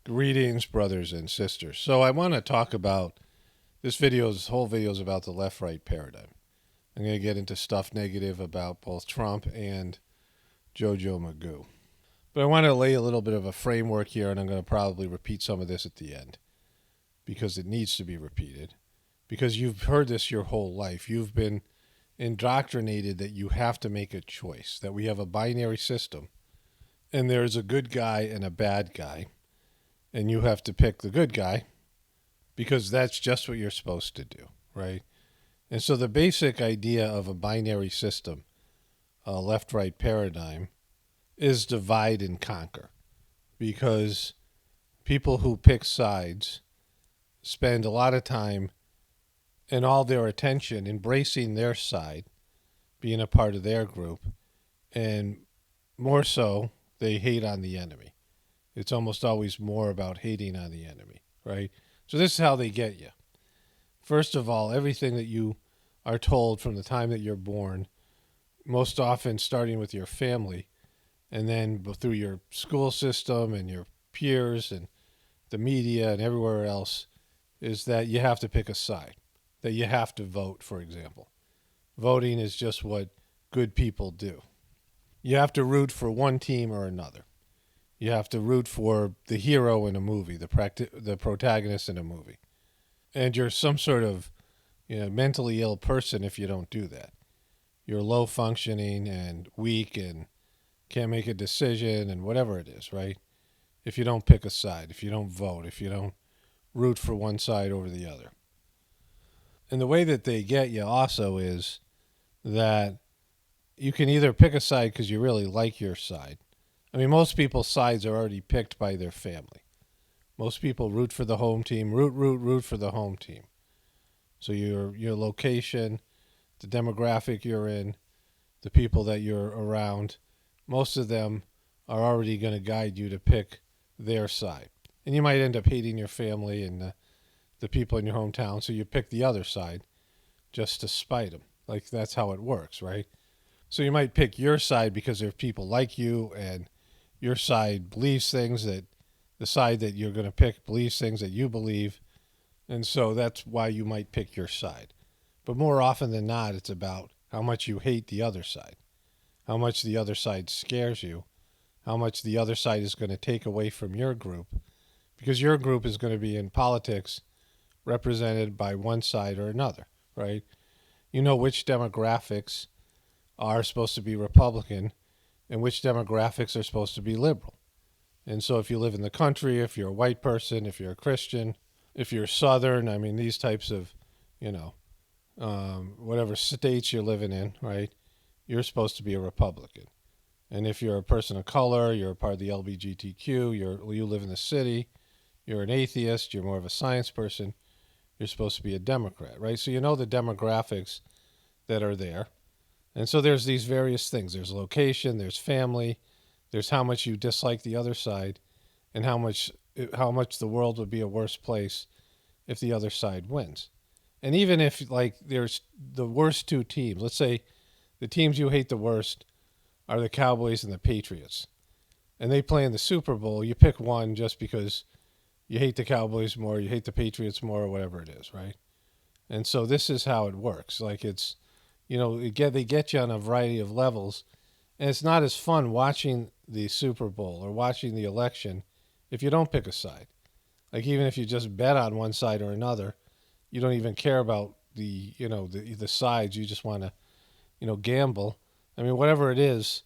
Greetings, brothers and sisters. So I want to talk about this whole video is about the left-right paradigm. I'm going to get into stuff negative about both Trump and Jojo Magoo. But I want to lay a little bit of a framework here, and I'm going to probably repeat some of this at the end because it needs to be repeated. Because you've heard this your whole life. You've been indoctrinated that you have to make a choice, that we have a binary system, and there's a good guy and a bad guy. And you have to pick the good guy because that's just what you're supposed to do, right? And so the basic idea of a binary system, a left-right paradigm, is divide and conquer, because people who pick sides spend a lot of time and all their attention embracing their side, being a part of their group, and more so, they hate on the enemy. It's almost always more about hating on the enemy, right? So this is how they get you. First of all, everything that you are told from the time that you're born, most often starting with your family, and then through your school system and your peers and the media and everywhere else, is that you have to pick a side, that you have to vote, for example. Voting is just what good people do. You have to root for one team or another. You have to root for the hero in a movie, the protagonist in a movie. And you're some sort of mentally ill person if you don't do that. You're low functioning and weak and can't make a decision and whatever it is, right? If you don't pick a side, if you don't vote, if you don't root for one side over the other. And the way that they get you also is that you can either pick a side because you really like your side. I mean, most people's sides are already picked by their family. Most people root for the home team, root for the home team. So your location, the demographic you're in, the people that you're around, most of them are already going to guide you to pick their side. And you might end up hating your family and the people in your hometown, so you pick the other side just to spite them. Like, that's how it works, right? So you might pick your side because there are people like you, and your side believes things that the side that you're going to pick believes things that you believe. And so that's why you might pick your side. But more often than not, it's about how much you hate the other side, how much the other side scares you, how much the other side is going to take away from your group, because your group is going to be in politics represented by one side or another, right? You know which demographics are supposed to be Republican and which demographics are supposed to be liberal. And so if you live in the country, if you're a white person, if you're a Christian, if you're Southern, I mean, these types of, whatever states you're living in, right, you're supposed to be a Republican. And if you're a person of color, you're a part of the LGBTQ, you live in the city, you're an atheist, you're more of a science person, you're supposed to be a Democrat, right? So you know the demographics that are there. And so there's these various things. There's location, there's family, there's how much you dislike the other side, and how much the world would be a worse place if the other side wins. And even if, there's the worst two teams, let's say the teams you hate the worst are the Cowboys and the Patriots, and they play in the Super Bowl, you pick one just because you hate the Cowboys more, you hate the Patriots more, or whatever it is, right? And so this is how it works. Like, it's, they get you on a variety of levels, and it's not as fun watching the Super Bowl or watching the election if you don't pick a side. Like, even if you just bet on one side or another, you don't even care about the sides. You just want to, gamble. I mean, whatever it is,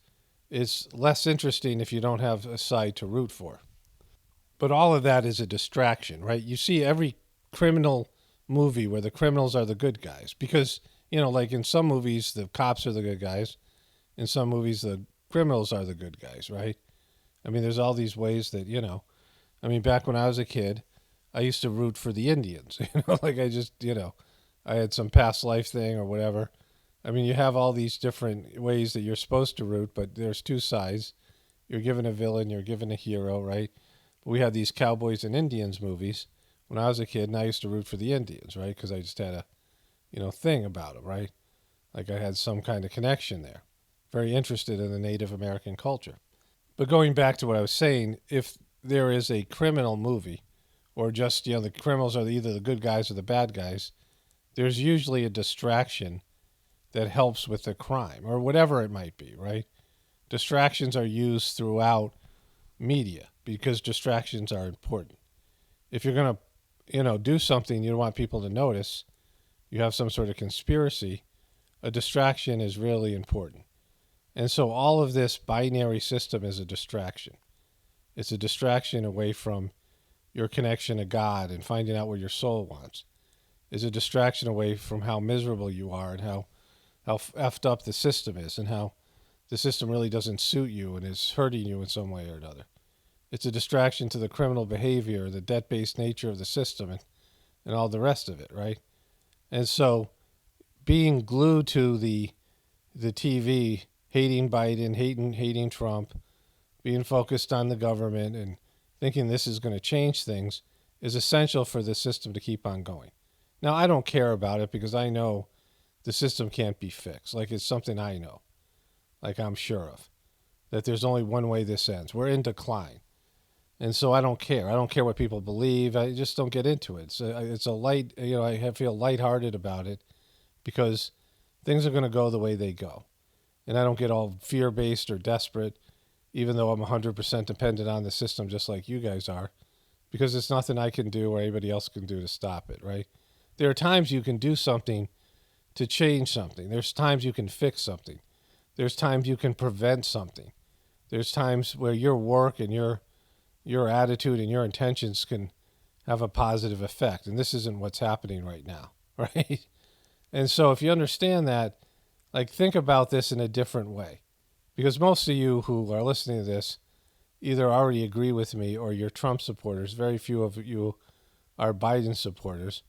it's less interesting if you don't have a side to root for. But all of that is a distraction, right? You see every criminal movie where the criminals are the good guys because, like in some movies, the cops are the good guys. In some movies, the criminals are the good guys, right? I mean, there's all these ways that, back when I was a kid, I used to root for the Indians, I had some past life thing or whatever. I mean, you have all these different ways that you're supposed to root, but there's two sides. You're given a villain, you're given a hero, right? We had these Cowboys and Indians movies when I was a kid, and I used to root for the Indians, right? Because I just had a, thing about them, right? Like I had some kind of connection there. Very interested in the Native American culture. But going back to what I was saying, if there is a criminal movie, or just, the criminals are either the good guys or the bad guys, there's usually a distraction that helps with the crime or whatever it might be, right? Distractions are used throughout media because distractions are important. If you're going to, do something you don't want people to notice, you have some sort of conspiracy, a distraction is really important. And so all of this binary system is a distraction. It's a distraction away from your connection to God and finding out what your soul wants. It's a distraction away from how miserable you are and how effed up the system is and how the system really doesn't suit you and is hurting you in some way or another. It's a distraction to the criminal behavior, the debt-based nature of the system, and all the rest of it, right? And so being glued to the TV, hating Biden, hating Trump, being focused on the government and thinking this is going to change things is essential for the system to keep on going. Now, I don't care about it because I know the system can't be fixed. Like, it's something I know, like I'm sure of, that there's only one way this ends. We're in decline. And so I don't care. I don't care what people believe. I just don't get into it. It's a light, I feel lighthearted about it because things are going to go the way they go. And I don't get all fear-based or desperate, even though I'm 100% dependent on the system just like you guys are, because it's nothing I can do or anybody else can do to stop it, right? There are times you can do something to change something. There's times you can fix something. There's times you can prevent something. There's times where your work and your attitude and your intentions can have a positive effect. And this isn't what's happening right now, right? And so if you understand that, like, think about this in a different way. Because most of you who are listening to this either already agree with me or you're Trump supporters. Very few of you are Biden supporters.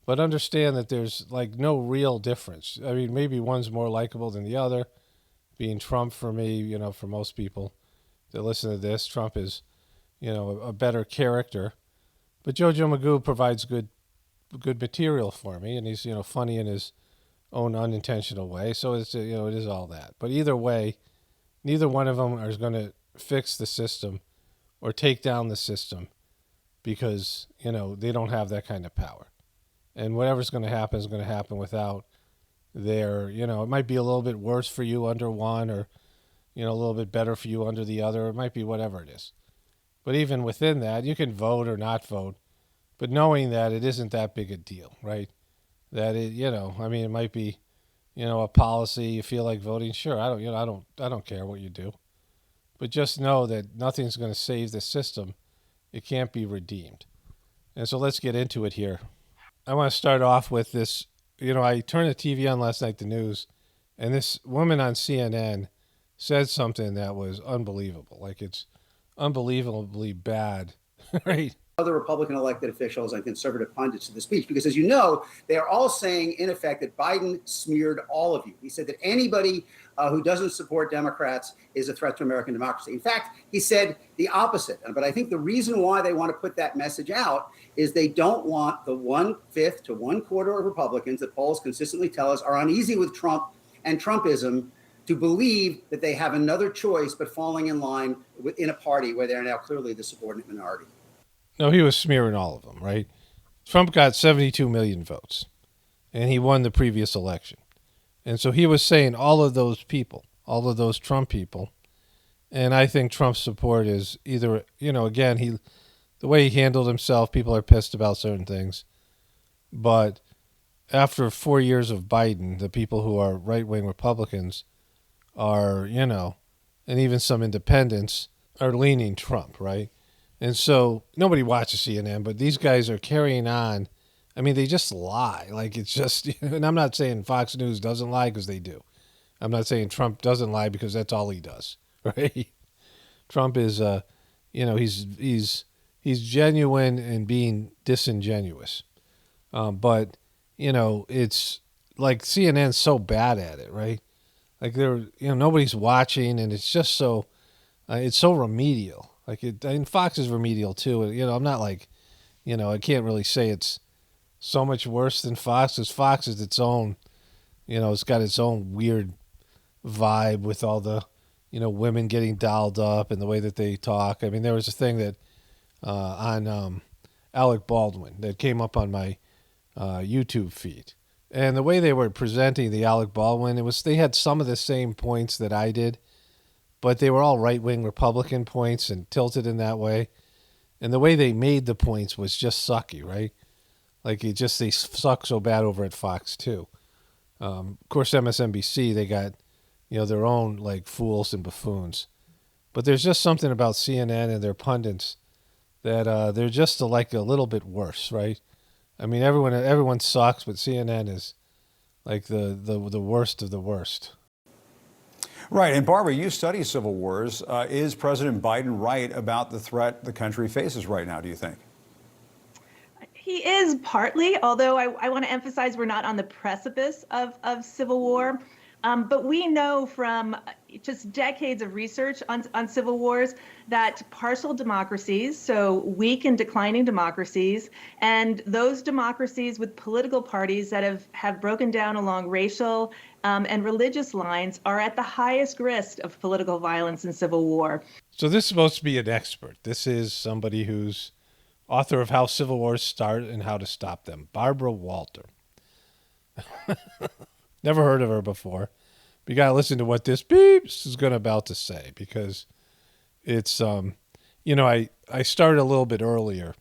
But understand that there's, like, no real difference. I mean, maybe one's more likable than the other. Being Trump for me, for most people that listen to this, Trump is, a better character. But Jojo Magoo provides good material for me, and he's, funny in his own unintentional way. So it's, it is all that. But either way, neither one of them is going to fix the system or take down the system because, they don't have that kind of power. And whatever's going to happen is going to happen without their, it might be a little bit worse for you under one or, a little bit better for you under the other. It might be whatever it is. But even within that, you can vote or not vote, but knowing that it isn't that big a deal, right? That it, it might be, a policy you feel like voting. Sure, I don't care what you do, but just know that nothing's going to save the system. It can't be redeemed. And so let's get into it here. I want to start off with this. I turned the TV on last night, the news, and this woman on CNN said something that was unbelievable. Like, it's unbelievably bad, right? Other Republican elected officials and conservative pundits to the speech, because as you know, they are all saying, in effect, that Biden smeared all of you. He said that anybody who doesn't support Democrats is a threat to American democracy. In fact, he said the opposite. But I think the reason why they want to put that message out is they don't want the 1/5 to 1/4 of Republicans that polls consistently tell us are uneasy with Trump and Trumpism to believe that they have another choice but falling in line in a party where they're now clearly the subordinate minority. No, he was smearing all of them, right? Trump got 72 million votes, and he won the previous election. And so he was saying all of those people, all of those Trump people, and I think Trump's support is either, again, the way he handled himself, people are pissed about certain things. But after 4 years of Biden, the people who are right-wing Republicans are, and even some independents are leaning Trump, right? And so nobody watches CNN, but these guys are carrying on. I mean, they just lie. Like, it's just, and I'm not saying Fox News doesn't lie because they do. I'm not saying Trump doesn't lie because that's all he does, right? Trump is, he's genuine and being disingenuous. But, it's like CNN's so bad at it, right? Like, nobody's watching, and it's just so, it's so remedial. Like, and Fox is remedial too. I'm not like, I can't really say it's so much worse than Fox, because Fox is its own, it's got its own weird vibe with all the, women getting dolled up and the way that they talk. I mean, there was a thing that on Alec Baldwin that came up on my YouTube feed. And the way they were presenting the Alec Baldwin, they had some of the same points that I did, but they were all right-wing Republican points and tilted in that way. And the way they made the points was just sucky, right? Like they suck so bad over at Fox too. Of course, MSNBC, they got their own like fools and buffoons, but there's just something about CNN and their pundits that they're just like a little bit worse, right? I mean, everyone sucks, but CNN is like the worst of the worst. Right. And Barbara, you study civil wars. Is President Biden right about the threat the country faces right now, do you think? He is partly, although I want to emphasize we're not on the precipice of civil war. But we know from just decades of research on civil wars that partial democracies, so weak and declining democracies, and those democracies with political parties that have broken down along racial and religious lines are at the highest risk of political violence and civil war. So this is supposed to be an expert. This is somebody who's author of How Civil Wars Start and How to Stop Them, Barbara Walter. Never heard of her before. But you got to listen to what this beeps is about to say, because it's, I started a little bit earlier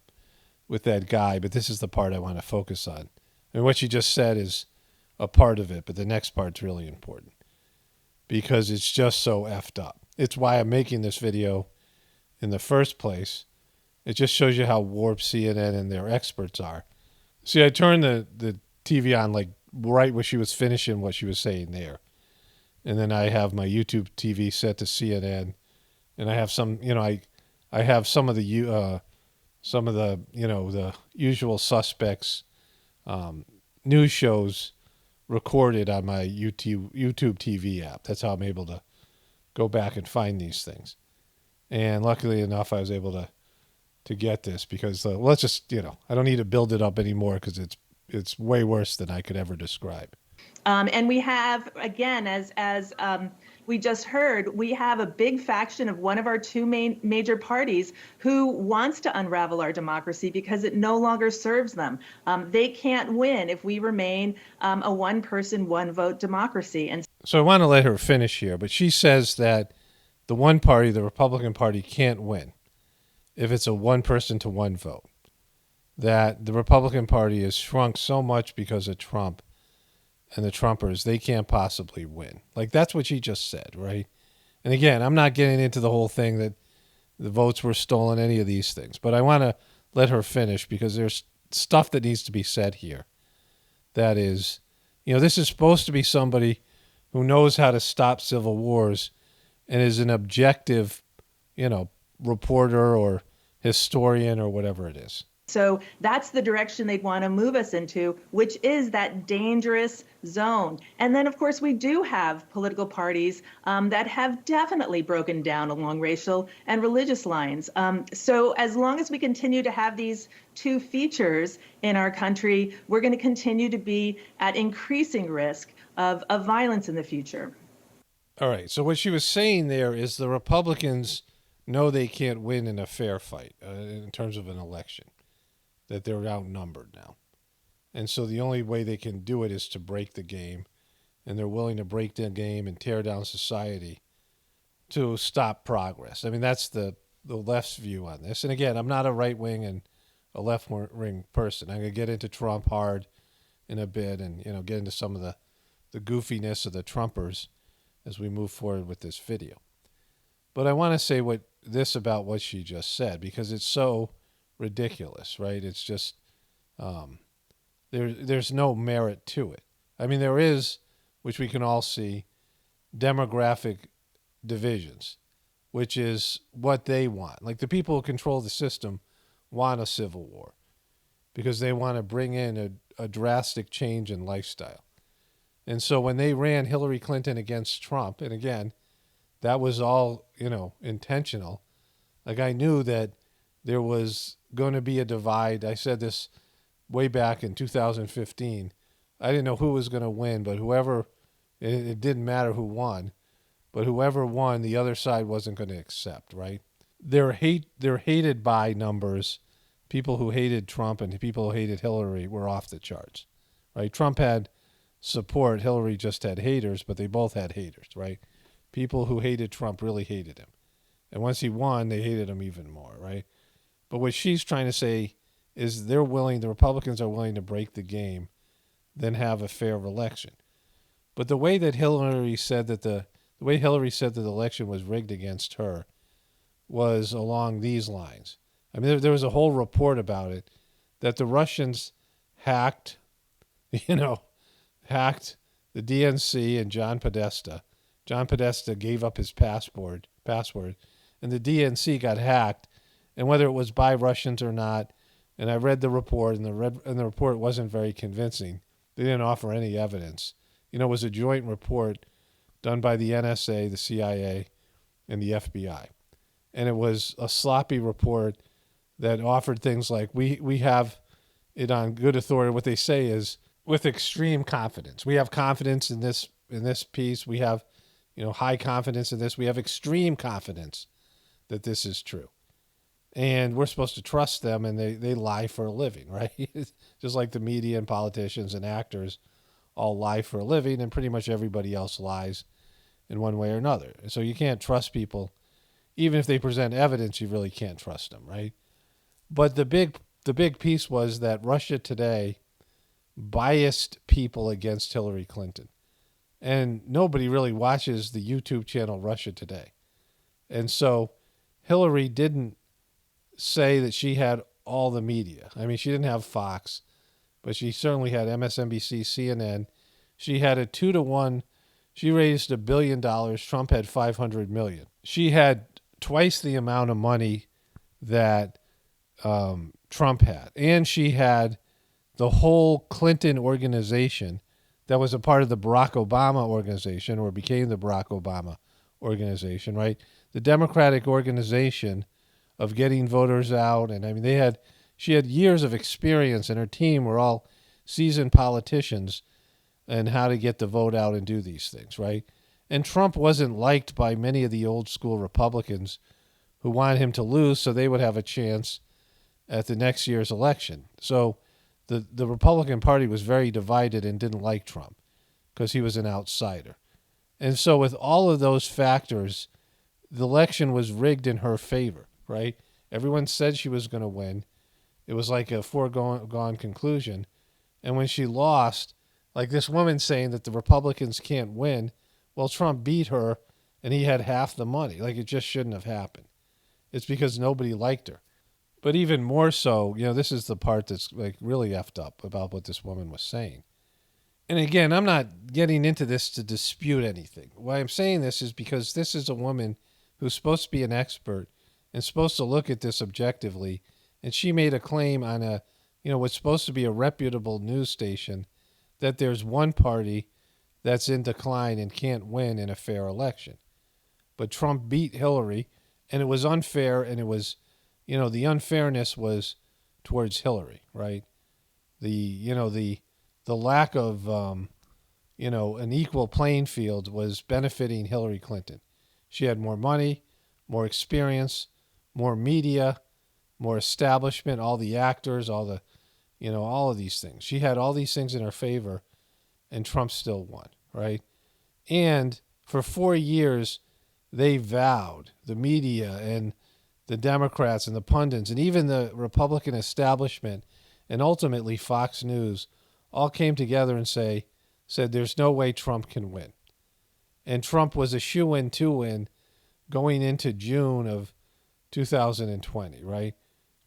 with that guy, but this is the part I want to focus on. And what she just said is a part of it, but the next part's really important because it's just so effed up. It's why I'm making this video in the first place. It just shows you how warped CNN and their experts are. See, I turned the TV on like right when she was finishing what she was saying there. And then I have my YouTube TV set to CNN, and I have some, I have some of the the usual suspects news shows recorded on my YouTube TV app. That's how I'm able to go back and find these things. And luckily enough, I was able to get this because let's just, I don't need to build it up anymore because it's way worse than I could ever describe. And we have, again, as we just heard, we have a big faction of one of our two major parties who wants to unravel our democracy because it no longer serves them. They can't win if we remain a one-person, one-vote democracy. And so I want to let her finish here, but she says that the one party, the Republican Party, can't win if it's a one-person to one vote. That the Republican Party has shrunk so much because of Trump and the Trumpers, they can't possibly win. Like, that's what she just said, right? And again, I'm not getting into the whole thing that the votes were stolen, any of these things. But I want to let her finish because there's stuff that needs to be said here. That is, this is supposed to be somebody who knows how to stop civil wars and is an objective, reporter or historian or whatever it is. so that's the direction they'd want to move us into, which is that dangerous zone. And then, of course, we do have political parties that have definitely broken down along racial and religious lines. So as long as we continue to have these two features in our country, we're going to continue to be at increasing risk of violence in the future. All right. So what she was saying there is the Republicans know they can't win in a fair fight in terms of an election, that they're outnumbered now. And so the only way they can do it is to break the game, and they're willing to break the game and tear down society to stop progress. I mean, that's the left's view on this. And again, I'm not a right-wing and a left-wing person. I'm going to get into Trump hard in a bit and, get into some of the goofiness of the Trumpers as we move forward with this video. But I want to say about what she just said, because it's so ridiculous, right? It's just there's no merit to it. I mean, there is, which we can all see, demographic divisions, which is what they want. Like the people who control the system want a civil war because they want to bring in a drastic change in lifestyle. And so when they ran Hillary Clinton against Trump, and again, that was all, intentional. Like I knew that there was going to be a divide. I said this way back in 2015. I didn't know who was going to win, but it didn't matter who won. But whoever won, the other side wasn't going to accept, right? They're hated by numbers. People who hated Trump and people who hated Hillary were off the charts, right? Trump had support. Hillary just had haters, but they both had haters, right? People who hated Trump really hated him. And once he won, they hated him even more, right? But what she's trying to say is the Republicans are willing to break the game, then have a fair election. But the way Hillary said that the election was rigged against her was along these lines. I mean, there was a whole report about it that the Russians hacked the DNC and John Podesta. John Podesta gave up his password, and the DNC got hacked. And whether it was by Russians or not, and I read the report, and the report wasn't very convincing. They didn't offer any evidence. It was a joint report done by the NSA, the CIA, and the FBI. And it was a sloppy report that offered things like, we have it on good authority. What they say is, with extreme confidence. We have confidence in this piece. We have, high confidence in this. We have extreme confidence that this is true. And we're supposed to trust them, and they lie for a living, right? Just like the media and politicians and actors all lie for a living, and pretty much everybody else lies in one way or another. So you can't trust people. Even if they present evidence, you really can't trust them, right? But the big piece was that Russia Today biased people against Hillary Clinton. And nobody really watches the YouTube channel Russia Today. And so Hillary didn't say that she had all the media. I mean, she didn't have Fox, but she certainly had MSNBC, CNN. She had a 2-to-1. She raised $1 billion. Trump had $500 million. She had twice the amount of money that Trump had. And she had the whole Clinton organization that was a part of the Barack Obama organization, or became the Barack Obama organization, right? The Democratic organization of getting voters out. And I mean, she had years of experience, and her team were all seasoned politicians and how to get the vote out and do these things, right? And Trump wasn't liked by many of the old school Republicans who wanted him to lose so they would have a chance at the next year's election. So the Republican Party was very divided and didn't like Trump because he was an outsider. And so with all of those factors, the election was rigged in her favor, right? Everyone said she was going to win. It was like a foregone conclusion. And when she lost, like this woman saying that the Republicans can't win, well, Trump beat her and he had half the money. Like, it just shouldn't have happened. It's because nobody liked her. But even more so, this is the part that's like really effed up about what this woman was saying. And again, I'm not getting into this to dispute anything. Why I'm saying this is because this is a woman who's supposed to be an expert and supposed to look at this objectively. And she made a claim on what's supposed to be a reputable news station that there's one party that's in decline and can't win in a fair election. But Trump beat Hillary, and it was unfair, and it was, the unfairness was towards Hillary, right? The lack of, an equal playing field was benefiting Hillary Clinton. She had more money, more experience, more media, more establishment, all the actors, all of these things. She had all these things in her favor, and Trump still won, right? And for 4 years, they vowed, the media and the Democrats and the pundits and even the Republican establishment and ultimately Fox News all came together and said there's no way Trump can win. And Trump was a shoo-in to win going into June of 2020, right?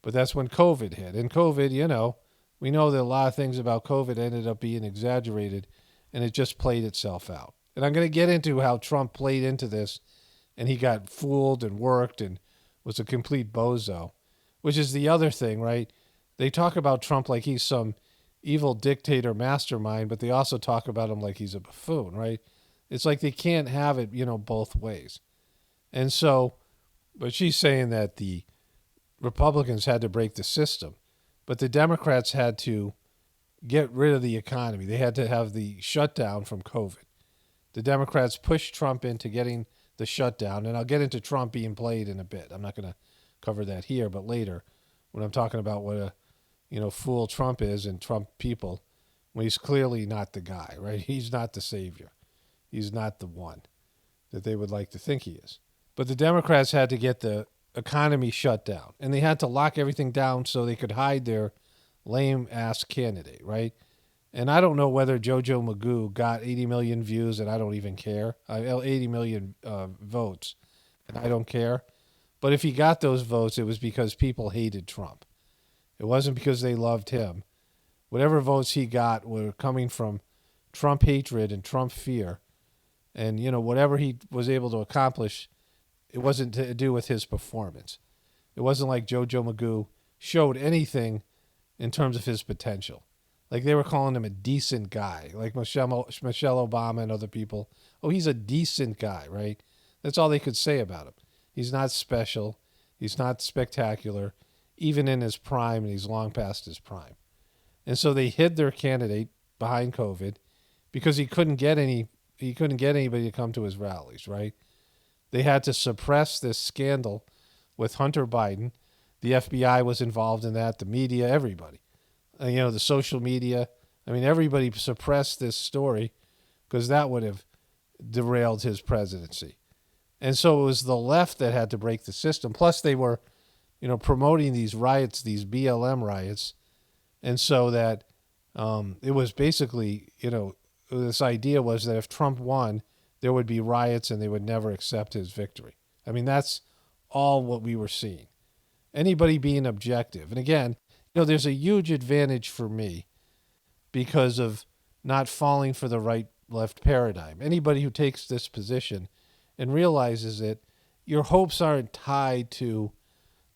But that's when COVID hit. And COVID, we know that a lot of things about COVID ended up being exaggerated, and it just played itself out. And I'm going to get into how Trump played into this, and he got fooled and worked and was a complete bozo, which is the other thing, right? They talk about Trump like he's some evil dictator mastermind, but they also talk about him like he's a buffoon, right? It's like they can't have it, both ways. And so, but she's saying that the Republicans had to break the system, but the Democrats had to get rid of the economy. They had to have the shutdown from COVID. The Democrats pushed Trump into getting the shutdown, and I'll get into Trump being played in a bit. I'm not going to cover that here, but later when I'm talking about what a fool Trump is and Trump people, when he's clearly not the guy, right? He's not the savior. He's not the one that they would like to think he is. But the Democrats had to get the economy shut down, and they had to lock everything down so they could hide their lame-ass candidate, right? And I don't know whether Jojo Magoo got 80 million views, and I don't even care. 80 million votes, and I don't care. But if he got those votes, it was because people hated Trump. It wasn't because they loved him. Whatever votes he got were coming from Trump hatred and Trump fear. And, whatever he was able to accomplish, it wasn't to do with his performance. It wasn't like Jojo Magoo showed anything in terms of his potential. Like they were calling him a decent guy, like Michelle Obama and other people. Oh, he's a decent guy, right? That's all they could say about him. He's not special. He's not spectacular, even in his prime, and he's long past his prime. And so they hid their candidate behind COVID because he couldn't get anybody to come to his rallies, right? They had to suppress this scandal with Hunter Biden. The FBI was involved in that, the media, everybody. The social media. I mean, everybody suppressed this story because that would have derailed his presidency. And so it was the left that had to break the system. Plus, they were, promoting these riots, these BLM riots. And so that it was basically, this idea was that if Trump won, there would be riots and they would never accept his victory. I mean, that's all what we were seeing. Anybody being objective. And again, there's a huge advantage for me because of not falling for the right-left paradigm. Anybody who takes this position and realizes that your hopes aren't tied to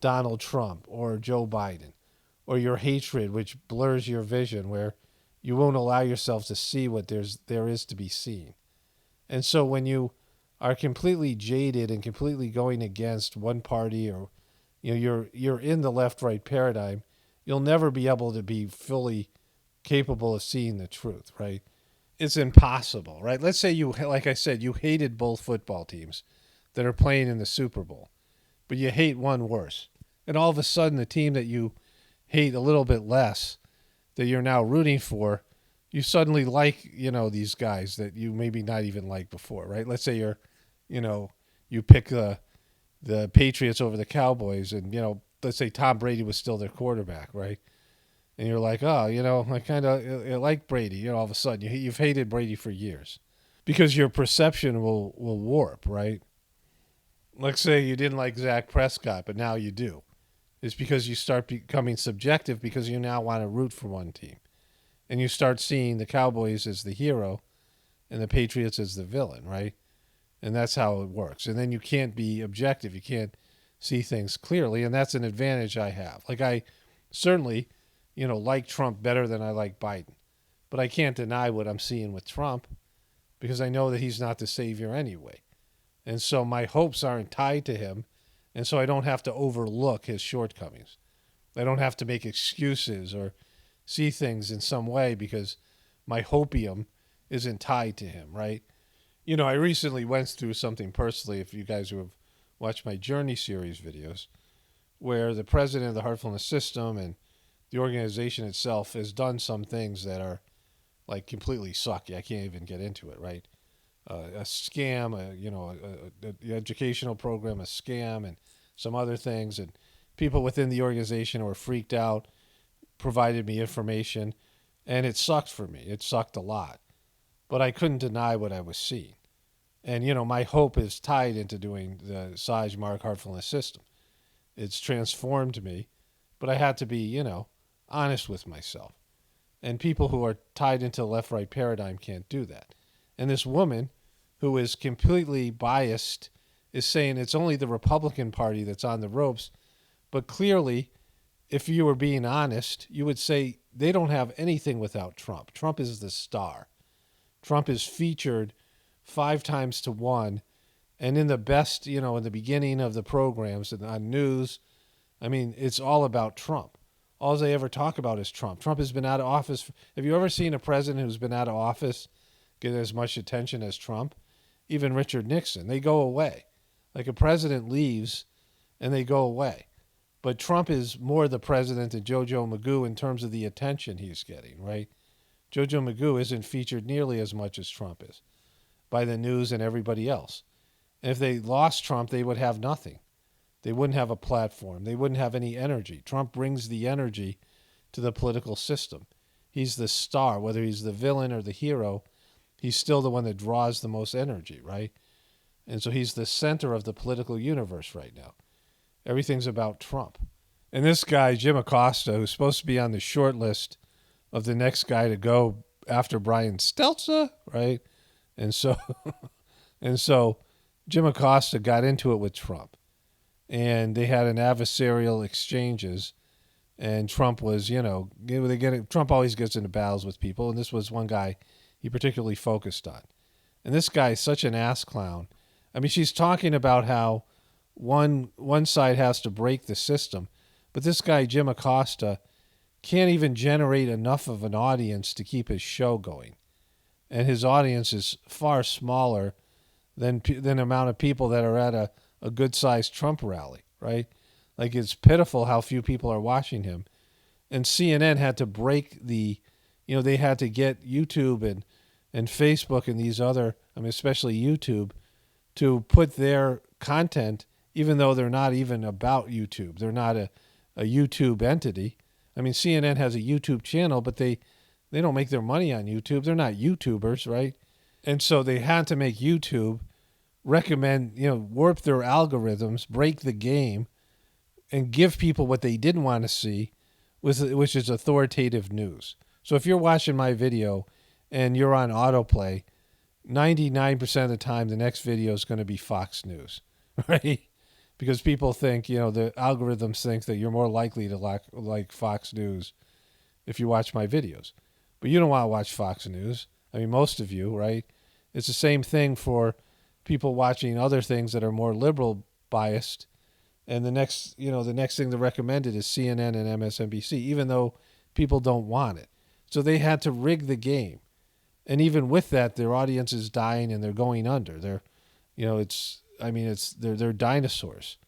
Donald Trump or Joe Biden or your hatred, which blurs your vision, where you won't allow yourself to see what there is to be seen. And so when you are completely jaded and completely going against one party, or you're in the left-right paradigm, you'll never be able to be fully capable of seeing the truth, right? It's impossible, right? Let's say like I said, you hated both football teams that are playing in the Super Bowl, but you hate one worse. And all of a sudden, the team that you hate a little bit less, that you're now rooting for, you suddenly like, these guys that you maybe not even liked before, right? Let's say you pick the Patriots over the Cowboys, and, let's say Tom Brady was still their quarterback, right? And you're like, oh, I kind of like Brady. All of a sudden, you've hated Brady for years because your perception will warp, right? Let's say you didn't like Dak Prescott, but now you do. It's because you start becoming subjective because you now want to root for one team. And you start seeing the Cowboys as the hero and the Patriots as the villain, right? And that's how it works. And then you can't be objective. You can't see things clearly, and that's an advantage I have. Like I certainly, like Trump better than I like Biden. But I can't deny what I'm seeing with Trump because I know that he's not the savior anyway. And so my hopes aren't tied to him, and so I don't have to overlook his shortcomings. I don't have to make excuses or see things in some way because my hopium isn't tied to him, right? I recently went through something personally, if you guys who have watched my Journey series videos, where the president of the Heartfulness system and the organization itself has done some things that are like completely sucky. I can't even get into it, right? A scam, the educational program, a scam, and some other things. And people within the organization were freaked out, provided me information, and it sucked for me. It sucked a lot. But I couldn't deny what I was seeing. And, my hope is tied into doing the Sahaj Marg Heartfulness system. It's transformed me, but I had to be, honest with myself. And people who are tied into the left-right paradigm can't do that. And this woman who is completely biased is saying it's only the Republican Party that's on the ropes. But clearly, if you were being honest, you would say they don't have anything without Trump. Trump is the star. Trump is featured 5 times to 1. And in the best, in the beginning of the programs and on news, I mean, it's all about Trump. All they ever talk about is Trump. Trump has been out of office. Have you ever seen a president who's been out of office get as much attention as Trump? Even Richard Nixon. They go away. Like a president leaves and they go away. But Trump is more the president than Jojo Magoo in terms of the attention he's getting, right? Jojo Magoo isn't featured nearly as much as Trump is by the news and everybody else. And if they lost Trump, they would have nothing. They wouldn't have a platform. They wouldn't have any energy. Trump brings the energy to the political system. He's the star. Whether he's the villain or the hero, he's still the one that draws the most energy, right? And so he's the center of the political universe right now. Everything's about Trump. And this guy, Jim Acosta, who's supposed to be on the short list of the next guy to go after Brian Stelter, right? And so Jim Acosta got into it with Trump. And they had an adversarial exchanges. And Trump was, Trump always gets into battles with people. And this was one guy he particularly focused on. And this guy is such an ass clown. I mean, she's talking about how one side has to break the system. But this guy, Jim Acosta, can't even generate enough of an audience to keep his show going. And his audience is far smaller than the amount of people that are at a good-sized Trump rally, right? Like, it's pitiful how few people are watching him. And CNN had to break they had to get YouTube and Facebook and these other, especially YouTube, to put their content, even though they're not even about YouTube. They're not a YouTube entity. CNN has a YouTube channel, but they don't make their money on YouTube. They're not YouTubers, right? And so they had to make YouTube recommend, warp their algorithms, break the game, and give people what they didn't want to see, which is authoritative news. So if you're watching my video and you're on autoplay, 99% of the time the next video is going to be Fox News, right? Because people think, the algorithms think that you're more likely to like Fox News if you watch my videos. But you don't want to watch Fox News. Most of you, right? It's the same thing for people watching other things that are more liberal biased. And the next thing they recommended is CNN and MSNBC, even though people don't want it. So they had to rig the game. And even with that, their audience is dying and they're going under. They're dinosaurs.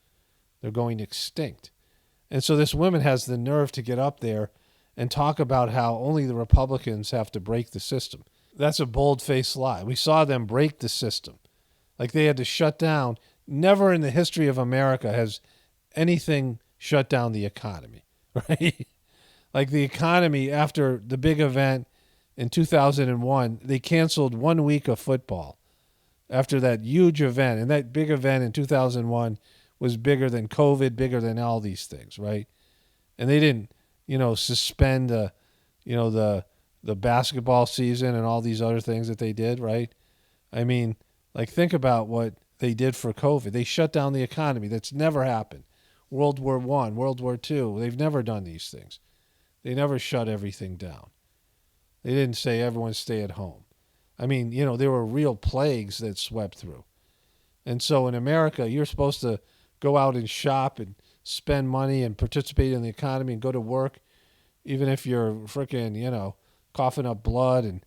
They're going extinct. And so this woman has the nerve to get up there and talk about how only the Republicans have to break the system. That's a bold-faced lie. We saw them break the system. Like, they had to shut down. Never in the history of America has anything shut down the economy, right? Like, the economy, after the big event in 2001, they canceled 1 week of football after that huge event. And that big event in 2001 was bigger than COVID, bigger than all these things, right? And they didn't, suspend the basketball season and all these other things that they did, right? Think about what they did for COVID. They shut down the economy. That's never happened. World War I, World War II, they've never done these things. They never shut everything down. They didn't say everyone stay at home. There were real plagues that swept through. And so in America, you're supposed to go out and shop and spend money and participate in the economy and go to work, even if you're freaking, coughing up blood and,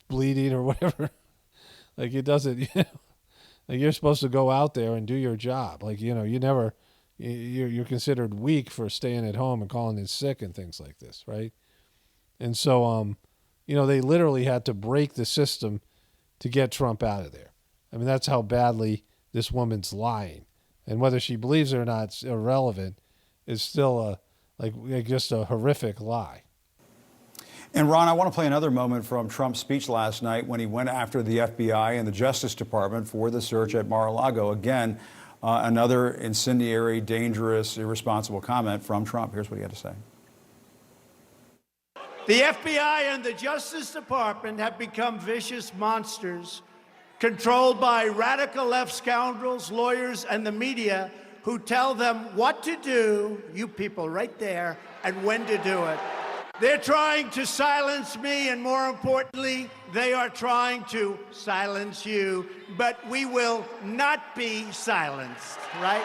bleeding or whatever. Like, it doesn't, like, you're supposed to go out there and do your job. Like, you're considered weak for staying at home and calling in sick and things like this, right? And so, they literally had to break the system to get Trump out of there. That's how badly this woman's lying. And whether she believes it or not, it's irrelevant. It's still just a horrific lie. And Ron, I want to play another moment from Trump's speech last night when he went after the FBI and the Justice Department for the search at Mar-a-Lago. Again, another incendiary, dangerous, irresponsible comment from Trump. Here's what he had to say. The FBI and the Justice Department have become vicious monsters, controlled by radical left scoundrels, lawyers, and the media who tell them what to do, you people right there, and when to do it. They're trying to silence me, and more importantly, they are trying to silence you, but we will not be silenced, right?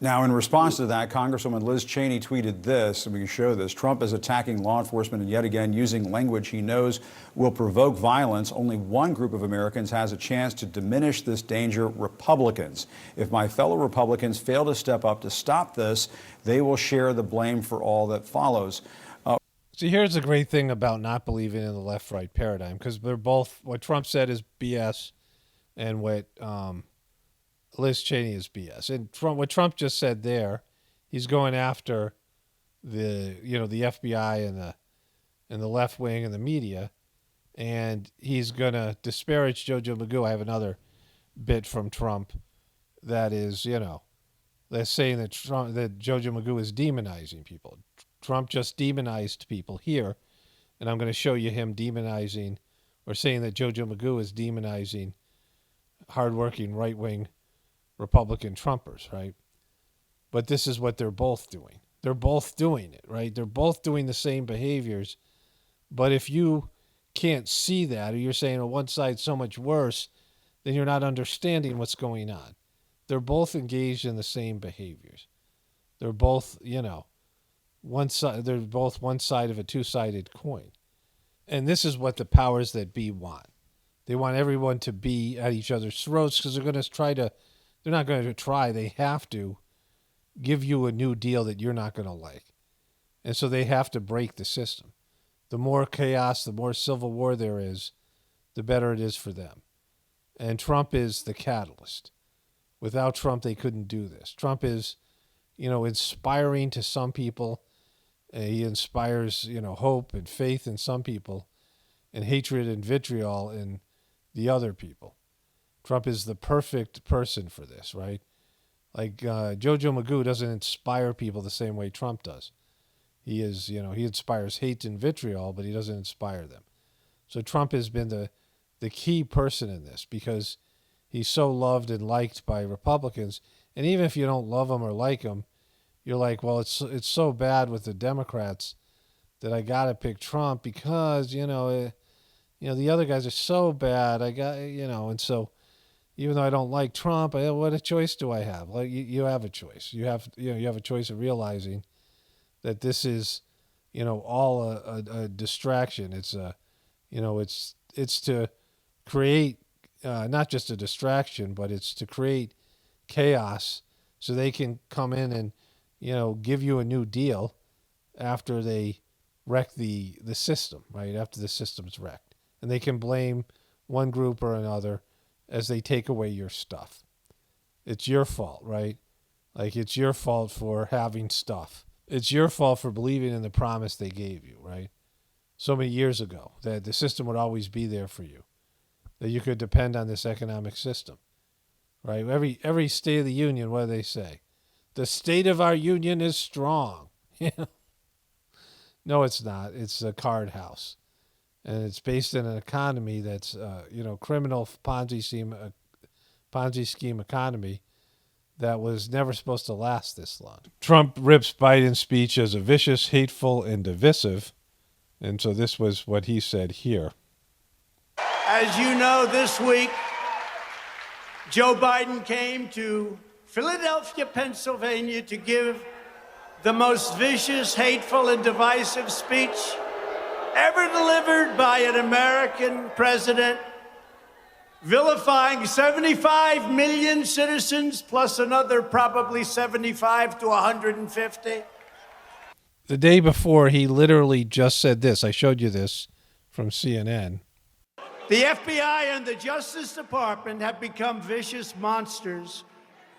Now, in response to that, Congresswoman Liz Cheney tweeted this, and we can show this. Trump is attacking law enforcement and yet again using language he knows will provoke violence. Only one group of Americans has a chance to diminish this danger: Republicans. If my fellow Republicans fail to step up to stop this, they will share the blame for all that follows. See, here's the great thing about not believing in the left-right paradigm, because they're both, what Trump said is BS, and what Liz Cheney is BS. And what Trump just said there, he's going after the FBI and the left wing and the media, and he's going to disparage Jojo Magoo. I have another bit from Trump that is, they're saying that Jojo Magoo is demonizing people. Trump just demonized people here, and I'm going to show you him demonizing or saying that Jojo Magoo is demonizing hardworking right-wing Republican Trumpers, right? But this is what they're both doing. They're both doing it, right? They're both doing the same behaviors. But if you can't see that, or you're saying, well, one side's so much worse, then you're not understanding what's going on. They're both engaged in the same behaviors. They're both, one side. They're both one side of a two-sided coin. And this is what the powers that be want. They want everyone to be at each other's throats, because they're going to try to, they're not going to try, they have to give you a new deal that you're not going to like. And so they have to break the system. The more chaos, the more civil war there is, the better it is for them. And Trump is the catalyst. Without Trump, they couldn't do this. Trump is, inspiring to some people. He inspires, hope and faith in some people, and hatred and vitriol in the other people. Trump is the perfect person for this, right? Like Jojo Magoo doesn't inspire people the same way Trump does. He is, he inspires hate and vitriol, but he doesn't inspire them. So Trump has been the key person in this, because he's so loved and liked by Republicans. And even if you don't love him or like him, you're like, well, it's so bad with the Democrats that I got to pick Trump because, the other guys are so bad. And so even though I don't like Trump, what a choice do I have? Like you have a choice. You have a choice of realizing that this is, all a distraction. It's it's to create not just a distraction, but it's to create chaos so they can come in and, give you a new deal after they wreck the system, right? After the system's wrecked. And they can blame one group or another as they take away your stuff. It's your fault, right? Like, it's your fault for having stuff. It's your fault for believing in the promise they gave you, right? So many years ago, that the system would always be there for you, that you could depend on this economic system, right? Every State of the Union, what do they say? The state of our union is strong. No, it's not. It's a card house. And it's based in an economy that's, criminal Ponzi scheme economy that was never supposed to last this long. Trump rips Biden's speech as a vicious, hateful, and divisive. And so this was what he said here. As you know, this week, Joe Biden came to Philadelphia, Pennsylvania, to give the most vicious, hateful, and divisive speech ever delivered by an American president, vilifying 75 million citizens plus another probably 75 to 150. The day before, he literally just said this. I showed you this from CNN. The FBI and the Justice Department have become vicious monsters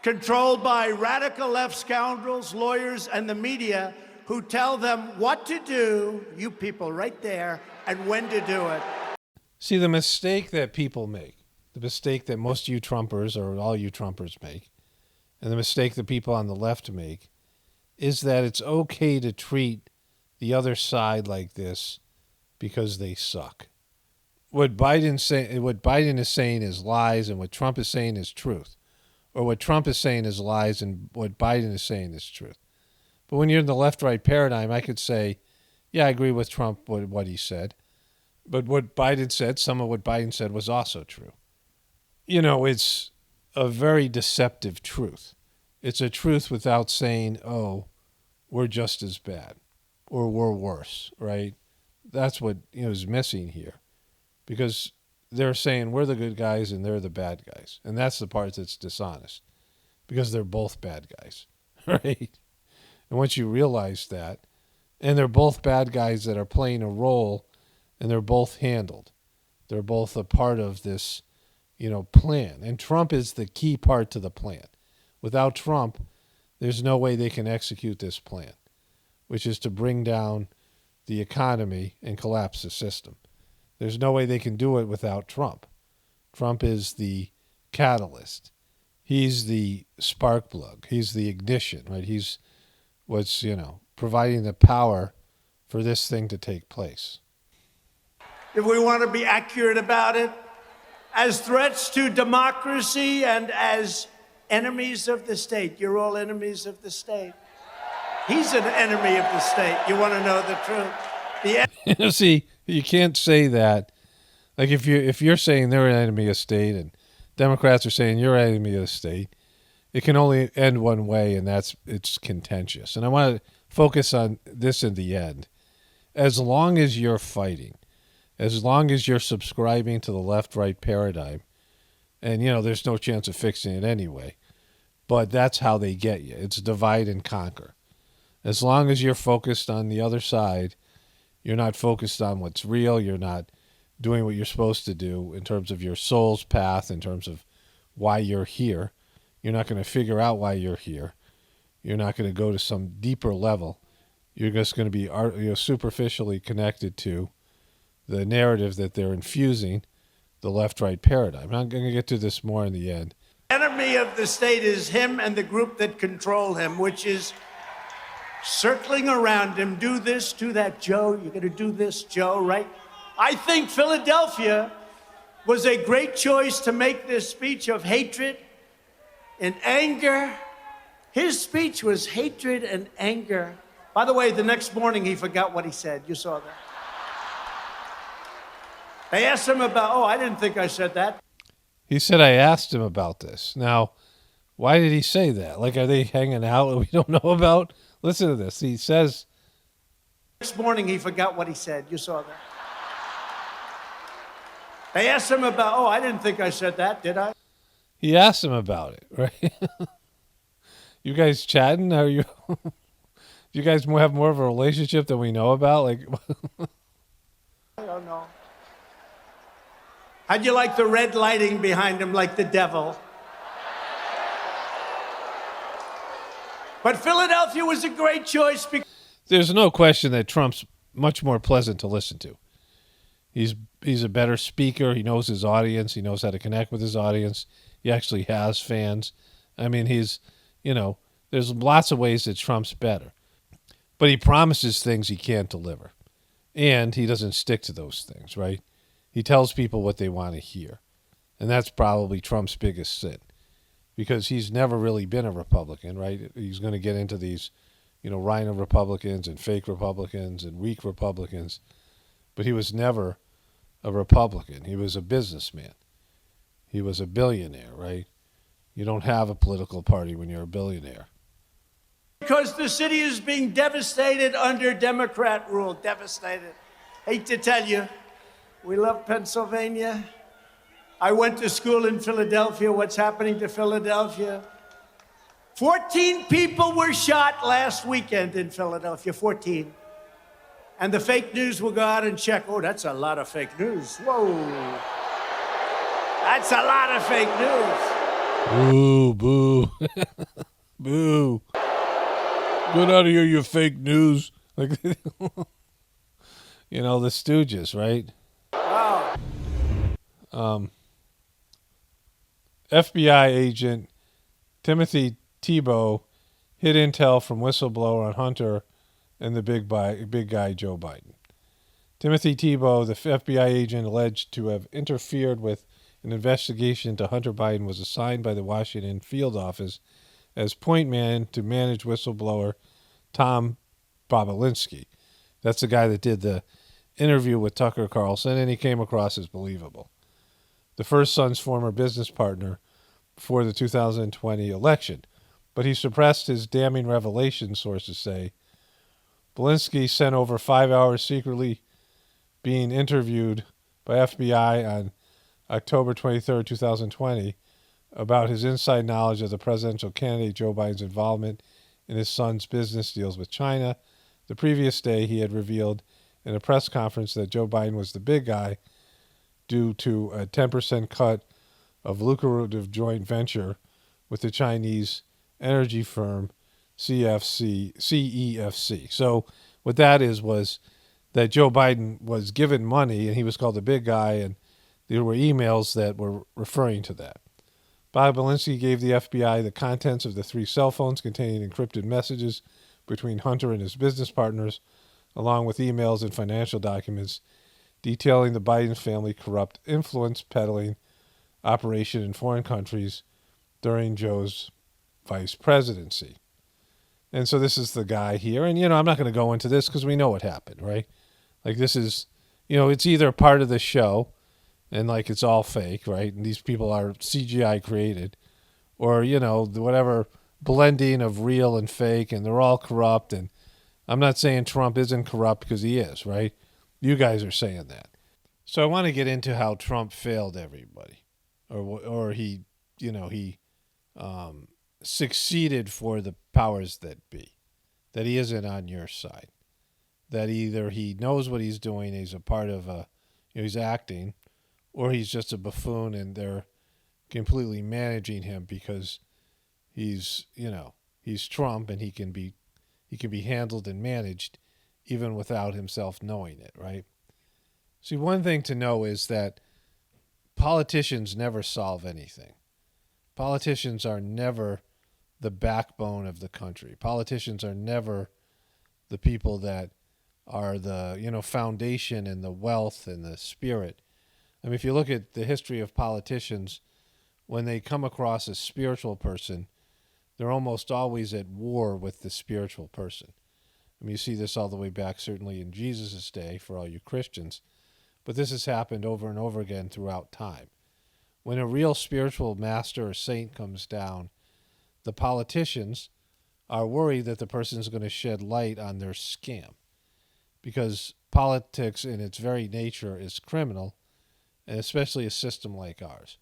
controlled by radical left scoundrels, lawyers, and the media who tell them what to do, you people right there, and when to do it. See, the mistake that people make, the mistake that most you Trumpers or all you Trumpers make, and the mistake that people on the left make, is that it's okay to treat the other side like this because they suck. What Biden is saying is lies, and what Trump is saying is truth. Or what Trump is saying is lies, and what Biden is saying is truth. But when you're in the left-right paradigm, I could say, yeah, I agree with Trump, what he said. But what Biden said, some of what Biden said was also true. It's a very deceptive truth. It's a truth without saying, oh, we're just as bad or we're worse, right? That's what is missing here, because they're saying we're the good guys and they're the bad guys. And that's the part that's dishonest, because they're both bad guys, right? And once you realize that, and they're both bad guys that are playing a role, and they're both handled. They're both a part of this, plan. And Trump is the key part to the plan. Without Trump, there's no way they can execute this plan, which is to bring down the economy and collapse the system. There's no way they can do it without Trump. Trump is the catalyst. He's the spark plug. He's the ignition, right? He's what's, providing the power for this thing to take place. If we want to be accurate about it, as threats to democracy and as enemies of the state. You're all enemies of the state. He's an enemy of the state. You want to know the truth? See, you can't say that. Like if you're saying they're an enemy of state and Democrats are saying you're an enemy of the state, it can only end one way, and it's contentious. And I want to focus on this in the end. As long as you're fighting, as long as you're subscribing to the left-right paradigm, and, there's no chance of fixing it anyway, but that's how they get you. It's divide and conquer. As long as you're focused on the other side, you're not focused on what's real, you're not doing what you're supposed to do in terms of your soul's path, in terms of why you're here. You're not going to figure out why you're here. You're not going to go to some deeper level. You're just going to be superficially connected to the narrative that they're infusing, the left-right paradigm. I'm going to get to this more in the end. Enemy of the state is him and the group that control him, which is circling around him. Do this, do that, Joe. You're going to do this, Joe, right? I think Philadelphia was a great choice to make this speech of hatred and anger. His speech was hatred and anger. By the way, the next morning he forgot what he said. You saw that. They asked him about, I didn't think I said that. He said, I asked him about this. Now, why did he say that? Like, are they hanging out that we don't know about? Listen to this. He says, next morning he forgot what he said. You saw that. They asked him about, I didn't think I said that, did I? He asked him about it, right? You guys chatting? Are you? Do you guys have more of a relationship than we know about? Like, I don't know. How'd you like the red lighting behind him like the devil? But Philadelphia was a great choice because there's no question that Trump's much more pleasant to listen to. He's a better speaker. He knows his audience. He knows how to connect with his audience. He actually has fans. I mean, there's lots of ways that Trump's better. But he promises things he can't deliver. And he doesn't stick to those things, right? He tells people what they want to hear. And that's probably Trump's biggest sin, because he's never really been a Republican, right? He's going to get into these, rhino Republicans and fake Republicans and weak Republicans. But he was never a Republican. He was a businessman. He was a billionaire, right? You don't have a political party when you're a billionaire. Because the city is being devastated under Democrat rule. Devastated. Hate to tell you, we love Pennsylvania. I went to school in Philadelphia. What's happening to Philadelphia? 14 people were shot last weekend in Philadelphia, 14. And the fake news will go out and check. Oh, that's a lot of fake news. Whoa. That's a lot of fake news. Boo, boo. Boo. Get out of here, you fake news. Like, the Stooges, right? Wow. FBI agent Timothy Tebow hid intel from whistleblower on Hunter and the big guy Joe Biden. Timothy Tebow, the FBI agent alleged to have interfered with an investigation into Hunter Biden, was assigned by the Washington field office as point man to manage whistleblower Tom Bobulinski. That's the guy that did the interview with Tucker Carlson, and he came across as believable. The first son's former business partner before the 2020 election. but he suppressed his damning revelation, sources say. Belinsky spent over 5 hours secretly being interviewed by FBI on October 23, 2020, about his inside knowledge of the presidential candidate Joe Biden's involvement in his son's business deals with China. The previous day, he had revealed in a press conference that Joe Biden was the big guy due to a 10% cut of lucrative joint venture with the Chinese energy firm CEFC. So what that is was that Joe Biden was given money and he was called the big guy, and there were emails that were referring to that. Bob Belinsky gave the FBI the contents of the 3 cell phones containing encrypted messages between Hunter and his business partners, along with emails and financial documents detailing the Biden family corrupt influence peddling operation in foreign countries during Joe's vice presidency. And so this is the guy here. And, I'm not going to go into this because we know what happened, right? Like, this is, it's either part of the show and, like, it's all fake, right? And these people are CGI created, or, whatever blending of real and fake, and they're all corrupt. And I'm not saying Trump isn't corrupt, because he is, right? You guys are saying that. So I want to get into how Trump failed everybody, or he succeeded for the powers that be, that he isn't on your side, that either he knows what he's doing, he's a part of he's acting, or he's just a buffoon and they're completely managing him because he's Trump and he can be handled and managed even without himself knowing it, right? See, one thing to know is that politicians never solve anything. Politicians are never the backbone of the country. Politicians are never the people that are the, foundation and the wealth and the spirit. I mean, if you look at the history of politicians, when they come across a spiritual person, they're almost always at war with the spiritual person. I mean, you see this all the way back, certainly in Jesus' day, for all you Christians. But this has happened over and over again throughout time. When a real spiritual master or saint comes down, the politicians are worried that the person is going to shed light on their scam, because politics in its very nature is criminal, and especially a system like ours.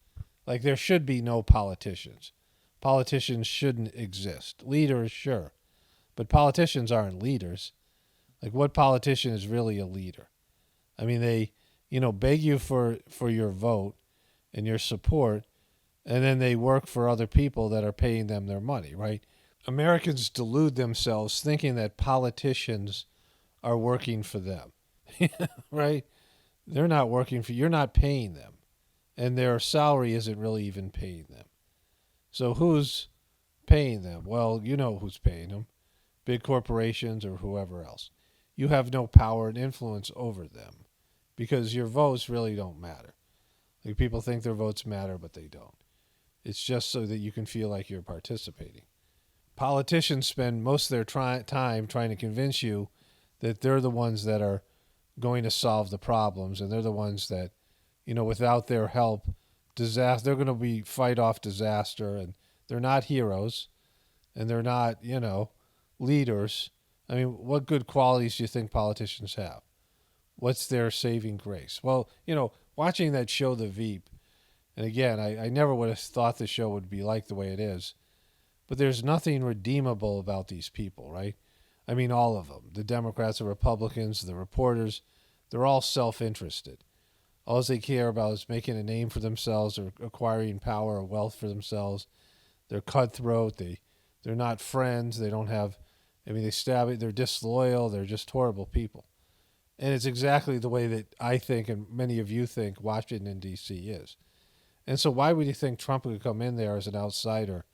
Like, there should be no politicians. Politicians shouldn't exist. Leaders, sure, but politicians aren't leaders. Like, what politician is really a leader? I mean, they, beg you for your vote and your support, and then they work for other people that are paying them their money, right? Americans delude themselves thinking that politicians are working for them, right? They're not working for you. You're not paying them, and their salary isn't really even paying them. So who's paying them? Well, you know who's paying them. Big corporations or whoever else. You have no power and influence over them because your votes really don't matter. Like, people think their votes matter, but they don't. It's just so that you can feel like you're participating. Politicians spend most of their time trying to convince you that they're the ones that are going to solve the problems, and they're the ones that, without their help, they're going to fight off disaster, and they're not heroes, and they're not, leaders. I mean, what good qualities do you think politicians have? What's their saving grace? Well, watching that show, The Veep, and again, I never would have thought the show would be like the way it is, but there's nothing redeemable about these people, right? I mean, all of them. The Democrats, the Republicans, the reporters, they're all self-interested. All they care about is making a name for themselves or acquiring power or wealth for themselves. They're cutthroat. They're not friends. They don't have, they stab it. They're disloyal. They're just horrible people. And it's exactly the way that I think and many of you think Washington, D.C. is. And so why would you think Trump would come in there as an outsider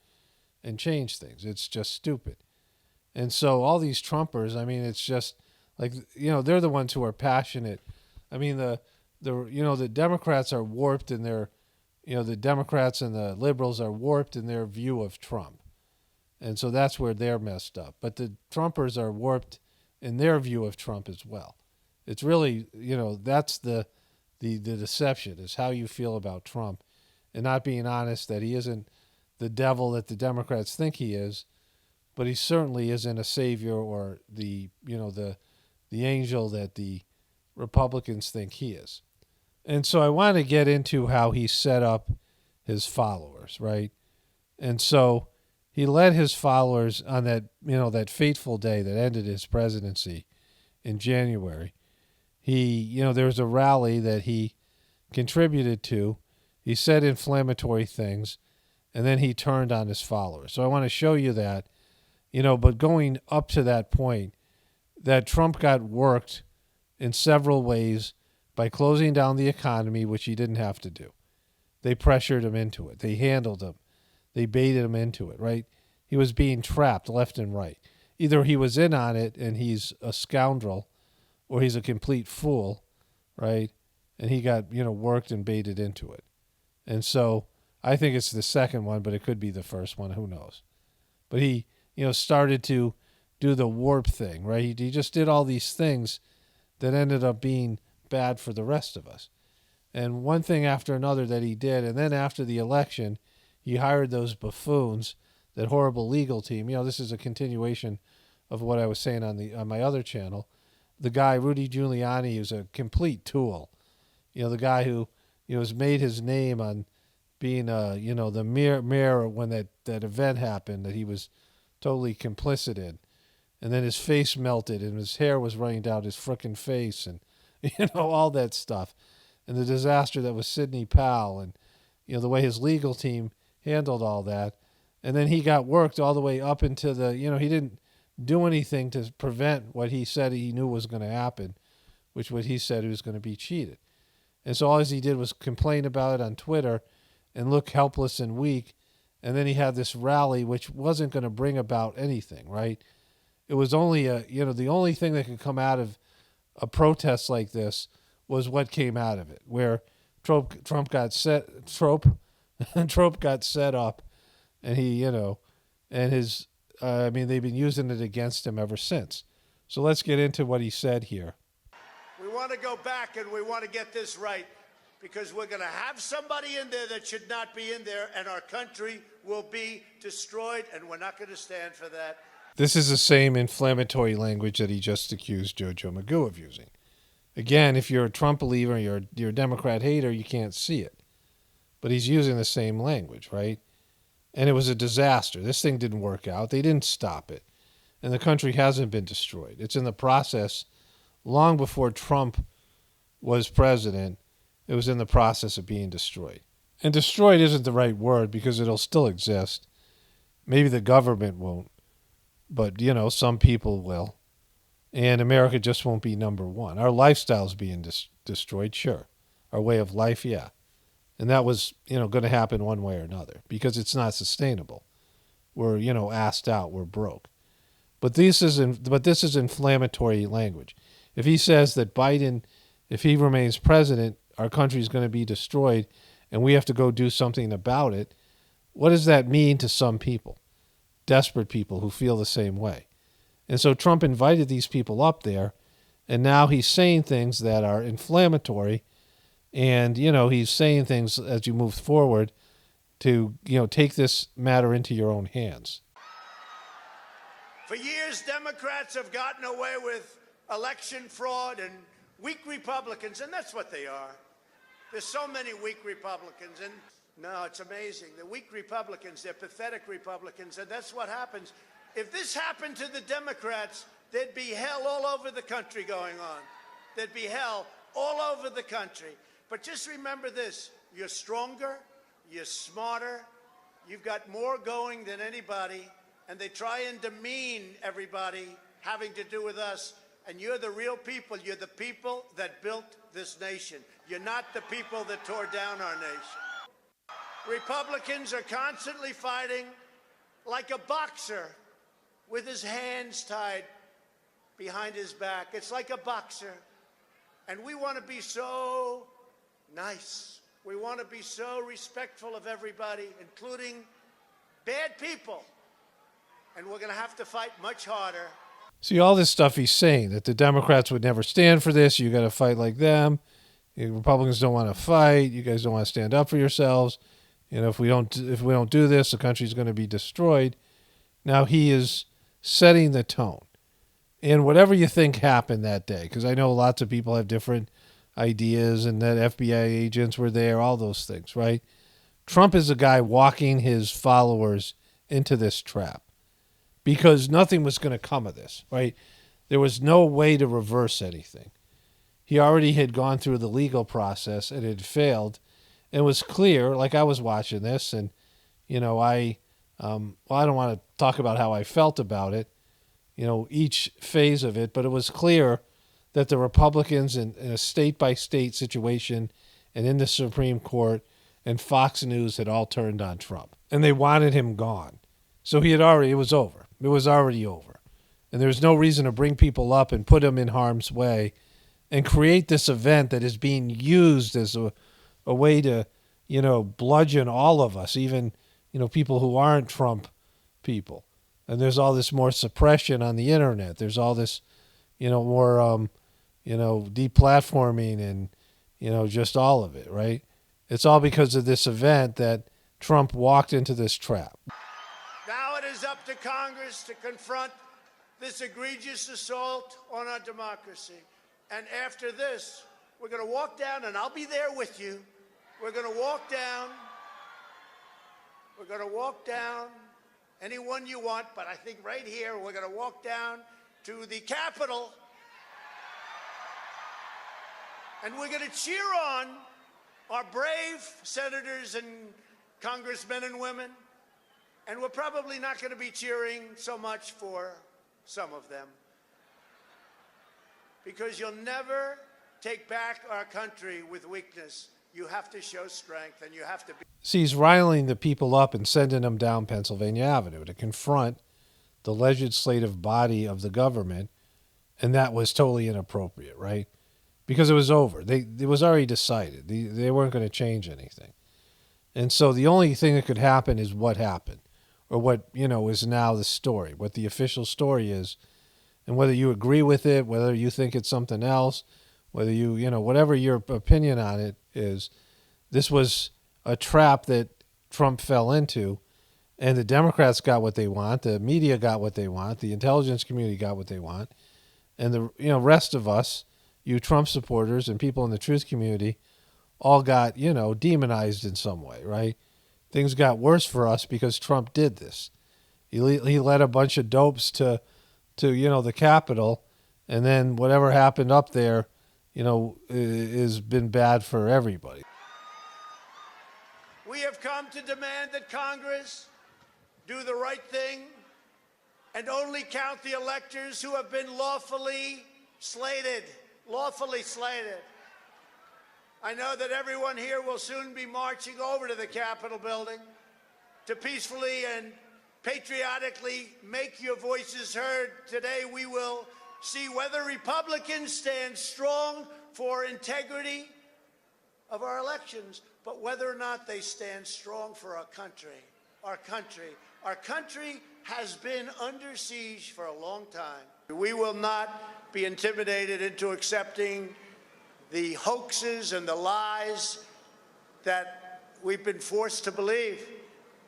and change things? It's just stupid. And so all these Trumpers, it's just like, they're the ones who are passionate. I mean, the Democrats are warped in their, the Democrats and the liberals are warped in their view of Trump. And so that's where they're messed up. But the Trumpers are warped in their view of Trump as well. It's really, that's the deception, is how you feel about Trump and not being honest that he isn't the devil that the Democrats think he is, but he certainly isn't a savior or the angel that the Republicans think he is. And so I want to get into how he set up his followers, right? And so he led his followers on that fateful day that ended his presidency in January. There was a rally that he contributed to. He said inflammatory things, and then he turned on his followers. So I want to show you that, but going up to that point, that Trump got worked in several ways by closing down the economy, which he didn't have to do. They pressured him into it. They handled him. They baited him into it, right? He was being trapped left and right. Either he was in on it and he's a scoundrel, or he's a complete fool, right? And he got, worked and baited into it. And so I think it's the second one, but it could be the first one. Who knows? But he, started to do the warp thing, right? He just did all these things that ended up being bad for the rest of us. And one thing after another that he did, and then after the election, he hired those buffoons, that horrible legal team. This is a continuation of what I was saying on my other channel. The guy, Rudy Giuliani, is a complete tool. The guy who, has made his name on being, the mayor when that event happened that he was totally complicit in. And then his face melted and his hair was running down his frickin' face and, all that stuff. And the disaster that was Sidney Powell and, the way his legal team handled all that. And then he got worked all the way up into the, he didn't do anything to prevent what he said he knew was going to happen, which what he said he was going to be cheated. And so all he did was complain about it on Twitter and look helpless and weak. And then he had this rally, which wasn't going to bring about anything, right? It was only the only thing that could come out of a protest like this was what came out of it, where Trump got set up, and he, and his, they've been using it against him ever since. So let's get into what he said here. We want to go back and we want to get this right, because we're going to have somebody in there that should not be in there, and our country will be destroyed, and we're not going to stand for that. This is the same inflammatory language that he just accused Jojo Magoo of using. Again, if you're a Trump believer, you're a Democrat hater, you can't see it. But he's using the same language, right? And it was a disaster. This thing didn't work out. They didn't stop it. And the country hasn't been destroyed. It's in the process. Long before Trump was president, it was in the process of being destroyed. And destroyed isn't the right word, because it'll still exist. Maybe the government won't. But, some people will. And America just won't be number one. Our lifestyle's being destroyed, sure. Our way of life, yeah. And that was, going to happen one way or another, because it's not sustainable. We're, assed out. We're broke. But this is inflammatory language. If he says that Biden, if he remains president, our country is going to be destroyed and we have to go do something about it, what does that mean to some people? Desperate people who feel the same way. And so Trump invited these people up there, and now he's saying things that are inflammatory, and, he's saying things as you move forward to, take this matter into your own hands. For years, Democrats have gotten away with election fraud and weak Republicans, and that's what they are. There's so many weak Republicans, and no, it's amazing. The weak Republicans, they're pathetic Republicans, and that's what happens. If this happened to the Democrats, there'd be hell all over the country going on. There'd be hell all over the country. But just remember this, you're stronger, you're smarter, you've got more going than anybody, and they try and demean everybody having to do with us, and you're the real people. You're the people that built this nation. You're not the people that tore down our nation. Republicans are constantly fighting like a boxer with his hands tied behind his back. It's like a boxer. And we want to be so nice. We want to be so respectful of everybody, including bad people. And we're going to have to fight much harder. See, all this stuff he's saying, that the Democrats would never stand for this, you got to fight like them. The Republicans don't want to fight. You guys don't want to stand up for yourselves. if we don't do this, the country's going to be destroyed. Now he is setting the tone. And whatever you think happened that day, because I know lots of people have different ideas and that FBI agents were there, all those things, right? Trump is a guy walking his followers into this trap because nothing was going to come of this, right? There was no way to reverse anything. He already had gone through the legal process and it failed. And it was clear, like I was watching this, and, I don't want to talk about how I felt about it, each phase of it, but it was clear that the Republicans in a state-by-state situation and in the Supreme Court and Fox News had all turned on Trump. And they wanted him gone. So it was over. It was already over. And there's no reason to bring people up and put them in harm's way and create this event that is being used as a way to, bludgeon all of us, even, people who aren't Trump people. And there's all this more suppression on the internet. There's all this, more, deplatforming and, just all of it, right? It's all because of this event that Trump walked into this trap. Now it is up to Congress to confront this egregious assault on our democracy. And after this, we're going to walk down, and I'll be there with you. We're going to walk down. We're going to walk down anyone you want, but I think right here, we're going to walk down to the Capitol, and we're going to cheer on our brave senators and congressmen and women, and we're probably not going to be cheering so much for some of them, because you'll never take back our country with weakness. You have to show strength, and you have to be... See, he's riling the people up and sending them down Pennsylvania Avenue to confront the legislative body of the government, and that was totally inappropriate, right? Because it was over. It was already decided. They weren't going to change anything. And so the only thing that could happen is what happened, or what, is now the story, what the official story is, and whether you agree with it, whether you think it's something else, whether whatever your opinion on it is, this was a trap that Trump fell into, and the Democrats got what they want, the media got what they want, the intelligence community got what they want, and the rest of us, you Trump supporters and people in the truth community, all got, demonized in some way, right? Things got worse for us because Trump did this. He led a bunch of dopes to the Capitol, and then whatever happened up there, has been bad for everybody. We have come to demand that Congress do the right thing and only count the electors who have been lawfully slated. Lawfully slated. I know that everyone here will soon be marching over to the Capitol building to peacefully and patriotically make your voices heard. Today we will see whether Republicans stand strong for integrity of our elections, but whether or not they stand strong for our country. Our country. Our country has been under siege for a long time. We will not be intimidated into accepting the hoaxes and the lies that we've been forced to believe.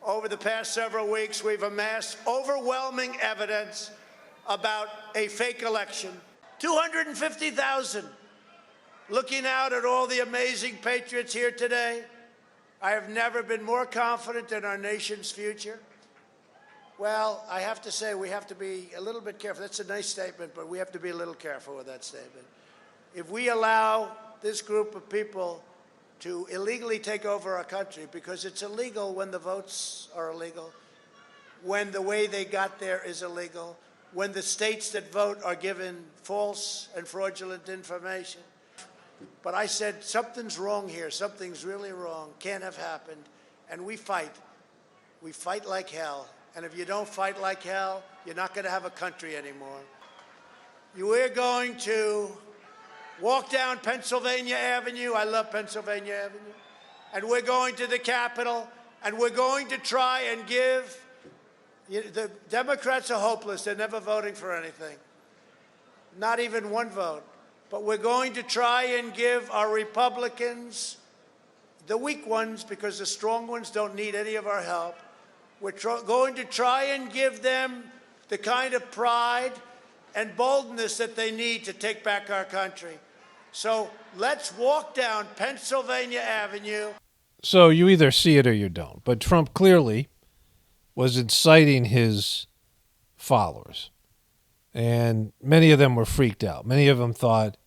Over the past several weeks, we've amassed overwhelming evidence about a fake election. 250,000. Looking out at all the amazing patriots here today, I have never been more confident in our nation's future. Well, I have to say we have to be a little bit careful. That's a nice statement, but we have to be a little careful with that statement. If we allow this group of people to illegally take over our country, because it's illegal when the votes are illegal, when the way they got there is illegal, when the states that vote are given false and fraudulent information. But I said, something's wrong here. Something's really wrong. Can't have happened. And we fight. We fight like hell. And if you don't fight like hell, you're not going to have a country anymore. We're going to walk down Pennsylvania Avenue. I love Pennsylvania Avenue. And we're going to the Capitol. And we're going to try and give... The Democrats are hopeless. They're never voting for anything. Not even one vote. But we're going to try and give our Republicans the weak ones because the strong ones don't need any of our help. We're going to try and give them the kind of pride and boldness that they need to take back our country. So let's walk down Pennsylvania Avenue. So you either see it or you don't. But Trump clearly was inciting his followers. And many of them were freaked out. Many of them thought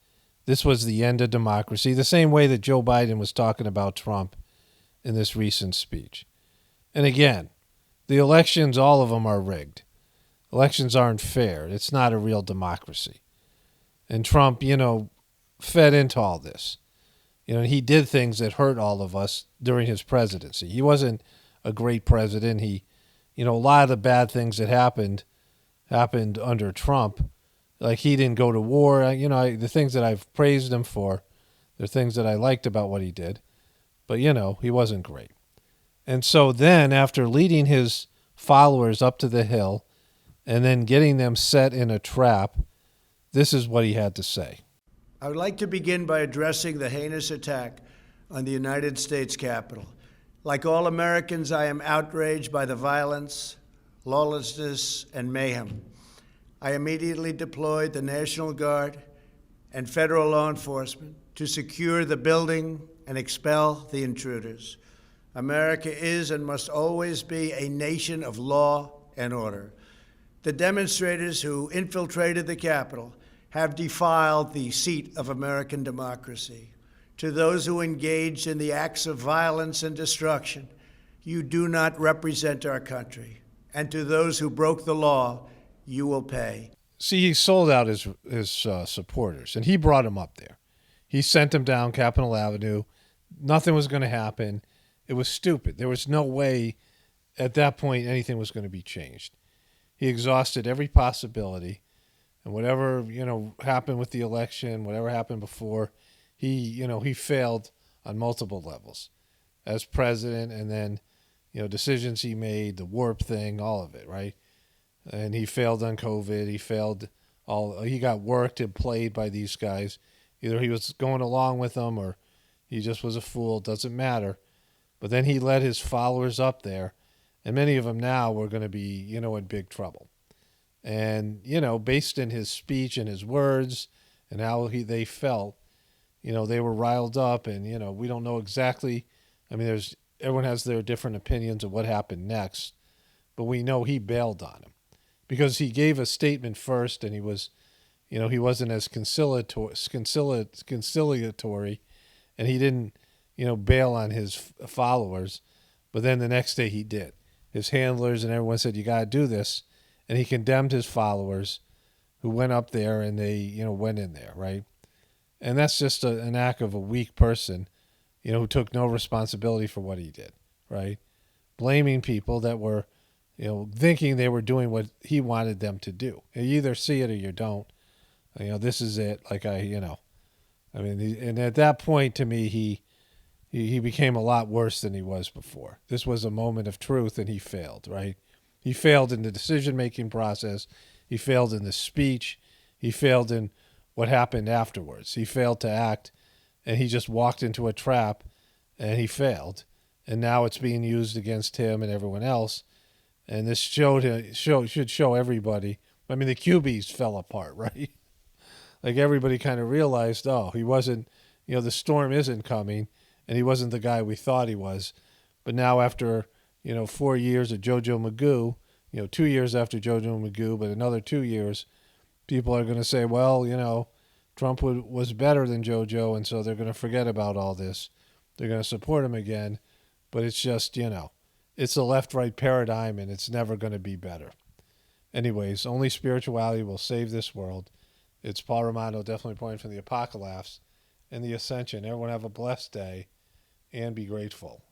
this was the end of democracy, the same way that Joe Biden was talking about Trump in this recent speech. And again, the elections, all of them are rigged. Elections aren't fair. It's not a real democracy. And Trump, fed into all this. He did things that hurt all of us during his presidency. He wasn't a great president. A lot of the bad things that happened under Trump. Like, he didn't go to war. The things that I've praised him for, they're things that I liked about what he did. But, he wasn't great. And so then, after leading his followers up to the hill and then getting them set in a trap, this is what he had to say. I would like to begin by addressing the heinous attack on the United States Capitol. Like all Americans, I am outraged by the violence, lawlessness, and mayhem. I immediately deployed the National Guard and federal law enforcement to secure the building and expel the intruders. America is and must always be a nation of law and order. The demonstrators who infiltrated the Capitol have defiled the seat of American democracy. To those who engaged in the acts of violence and destruction, you do not represent our country. And to those who broke the law, you will pay. See, he sold out his supporters, and he brought them up there. He sent them down Capitol Avenue. Nothing was going to happen. It was stupid. There was no way at that point anything was going to be changed. He exhausted every possibility. And whatever, happened with the election, whatever happened before, he failed on multiple levels as president, and then, decisions he made, the warp thing, all of it, right? And he failed on COVID. He got worked and played by these guys. Either he was going along with them or he just was a fool. Doesn't matter. But then he led his followers up there, and many of them now were going to be, in big trouble. And, based in his speech and his words and how they felt, they were riled up, and, we don't know exactly. I mean, everyone has their different opinions of what happened next, but we know he bailed on him because he gave a statement first, and he was, he wasn't as conciliatory, and he didn't, bail on his followers. But then the next day he did. His handlers and everyone said, you got to do this. And he condemned his followers who went up there and they, went in there, right? And that's just an act of a weak person, who took no responsibility for what he did, right? Blaming people that were, thinking they were doing what he wanted them to do. You either see it or you don't. This is it. And at that point, to me, he became a lot worse than he was before. This was a moment of truth, and he failed, right? He failed in the decision-making process. He failed in the speech. He failed in what happened afterwards. He failed to act, and he just walked into a trap, and he failed. And now it's being used against him and everyone else. And this should show everybody. I mean, the QBs fell apart, right? Like, everybody kind of realized, he wasn't, the storm isn't coming, and he wasn't the guy we thought he was. But now after 4 years of JoJo Magoo, 2 years after JoJo Magoo, but another 2 years, people are going to say, well, Trump was better than JoJo, and so they're going to forget about all this. They're going to support him again, but it's just, it's a left-right paradigm, and it's never going to be better. Anyways, only spirituality will save this world. It's Paul Romano, definitely pointing from the Apocalypse and the Ascension. Everyone have a blessed day and be grateful.